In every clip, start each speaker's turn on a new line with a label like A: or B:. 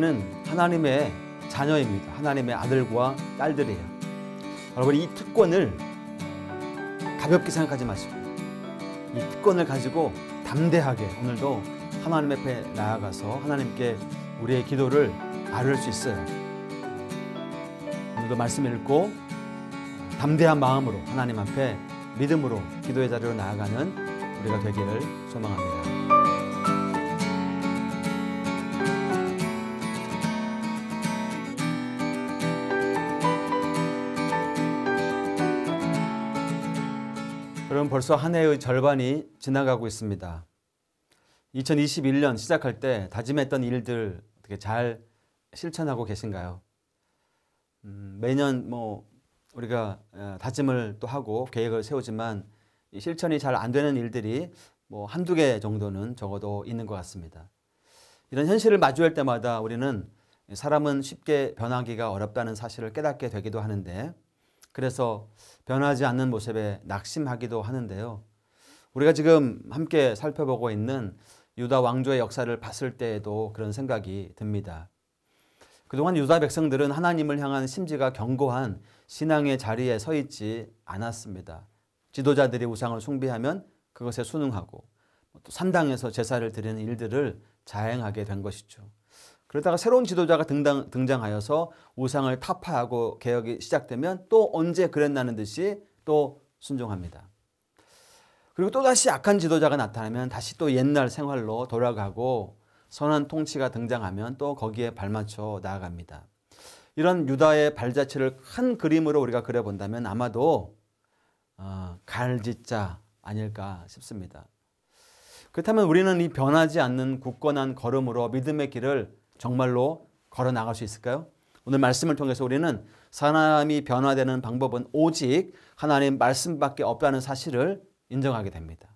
A: 우리는 하나님의 자녀입니다. 하나님의 아들과 딸들이에요. 여러분, 이 특권을 가볍게 생각하지 마시고 이 특권을 가지고 담대하게 오늘도 하나님 앞에 나아가서 하나님께 우리의 기도를 아뢰을 수 있어요. 오늘도 말씀 읽고 담대한 마음으로 하나님 앞에 믿음으로 기도의 자리로 나아가는 우리가 되기를 소망합니다. 여러분, 벌써 한 해의 절반이 지나가고 있습니다. 2021년 시작할 때 다짐했던 일들 어떻게 잘 실천하고 계신가요? 매년 우리가 다짐을 또 하고 계획을 세우지만 실천이 잘 안 되는 일들이 한두 개 정도는 적어도 있는 것 같습니다. 이런 현실을 마주할 때마다 우리는 사람은 쉽게 변하기가 어렵다는 사실을 깨닫게 되기도 하는데, 그래서 변하지 않는 모습에 낙심하기도 하는데요. 우리가 지금 함께 살펴보고 있는 유다 왕조의 역사를 봤을 때에도 그런 생각이 듭니다. 그동안 유다 백성들은 하나님을 향한 심지가 견고한 신앙의 자리에 서 있지 않았습니다. 지도자들이 우상을 숭배하면 그것에 순응하고 또 산당에서 제사를 드리는 일들을 자행하게 된 것이죠. 그러다가 새로운 지도자가 등장하여서 우상을 타파하고 개혁이 시작되면 또 언제 그랬나는 듯이 또 순종합니다. 그리고 또다시 악한 지도자가 나타나면 다시 또 옛날 생활로 돌아가고 선한 통치가 등장하면 또 거기에 발맞춰 나아갑니다. 이런 유다의 발자취를 큰 그림으로 우리가 그려본다면 아마도 갈짓자 아닐까 싶습니다. 그렇다면 우리는 이 변하지 않는 굳건한 걸음으로 믿음의 길을 정말로 걸어 나갈 수 있을까요? 오늘 말씀을 통해서 우리는 사람이 변화되는 방법은 오직 하나님 말씀밖에 없다는 사실을 인정하게 됩니다.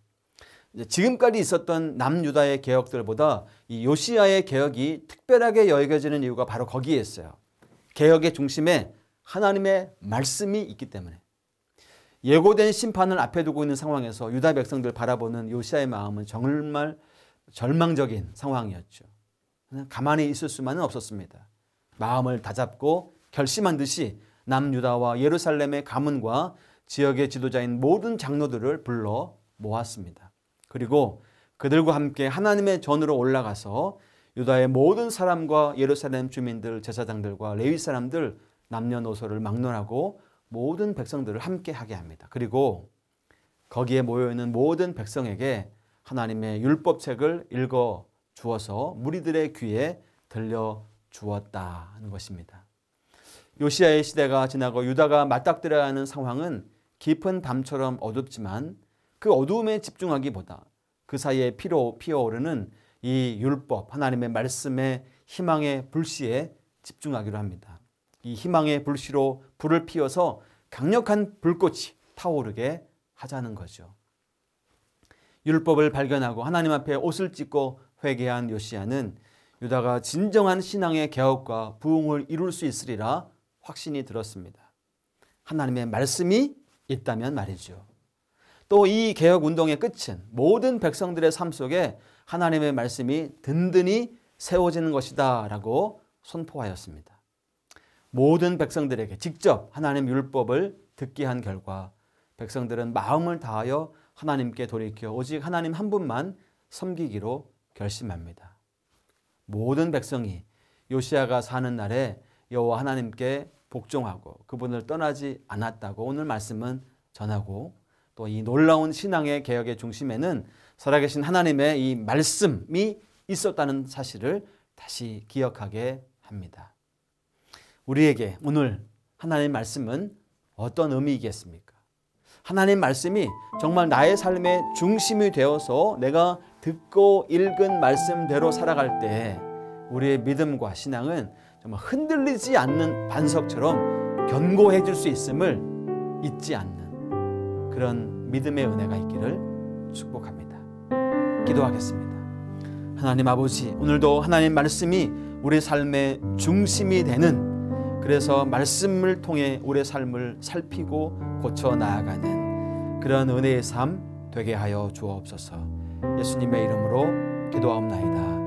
A: 지금까지 있었던 남유다의 개혁들보다 이 요시야의 개혁이 특별하게 여겨지는 이유가 바로 거기에 있어요. 개혁의 중심에 하나님의 말씀이 있기 때문에. 예고된 심판을 앞에 두고 있는 상황에서 유다 백성들 바라보는 요시야의 마음은 정말 절망적인 상황이었죠. 가만히 있을 수만은 없었습니다. 마음을 다잡고 결심한 듯이 남유다와 예루살렘의 가문과 지역의 지도자인 모든 장로들을 불러 모았습니다. 그리고 그들과 함께 하나님의 전으로 올라가서 유다의 모든 사람과 예루살렘 주민들, 제사장들과 레위 사람들 남녀노소를 막론하고 모든 백성들을 함께 하게 합니다. 그리고 거기에 모여있는 모든 백성에게 하나님의 율법책을 읽어 주어서 무리들의 귀에 들려 주었다는 것입니다. 요시야의 시대가 지나고 유다가 맞닥뜨려야 하는 상황은 깊은 밤처럼 어둡지만 그 어두움에 집중하기보다 그 사이에 피어오르는 이 율법, 하나님의 말씀의 희망의 불씨에 집중하기로 합니다. 이 희망의 불씨로 불을 피워서 강력한 불꽃이 타오르게 하자는 거죠. 율법을 발견하고 하나님 앞에 옷을 찢고 회개한 요시야는 유다가 진정한 신앙의 개혁과 부흥을 이룰 수 있으리라 확신이 들었습니다. 하나님의 말씀이 있다면 말이죠. 또 이 개혁운동의 끝은 모든 백성들의 삶 속에 하나님의 말씀이 든든히 세워지는 것이다 라고 선포하였습니다. 모든 백성들에게 직접 하나님 율법을 듣게 한 결과 백성들은 마음을 다하여 하나님께 돌이켜 오직 하나님 한 분만 섬기기로 결심합니다. 모든 백성이 요시야가 사는 날에 여호와 하나님께 복종하고 그분을 떠나지 않았다고 오늘 말씀은 전하고, 또 이 놀라운 신앙의 개혁의 중심에는 살아계신 하나님의 이 말씀이 있었다는 사실을 다시 기억하게 합니다. 우리에게 오늘 하나님의 말씀은 어떤 의미이겠습니까? 하나님 말씀이 정말 나의 삶의 중심이 되어서 내가 듣고 읽은 말씀대로 살아갈 때 우리의 믿음과 신앙은 정말 흔들리지 않는 반석처럼 견고해질 수 있음을 잊지 않는 그런 믿음의 은혜가 있기를 축복합니다. 기도하겠습니다. 하나님 아버지, 오늘도 하나님 말씀이 우리 삶의 중심이 되는, 그래서 말씀을 통해 우리의 삶을 살피고 고쳐 나아가는 그런 은혜의 삶 되게 하여 주옵소서. 예수님의 이름으로 기도하옵나이다.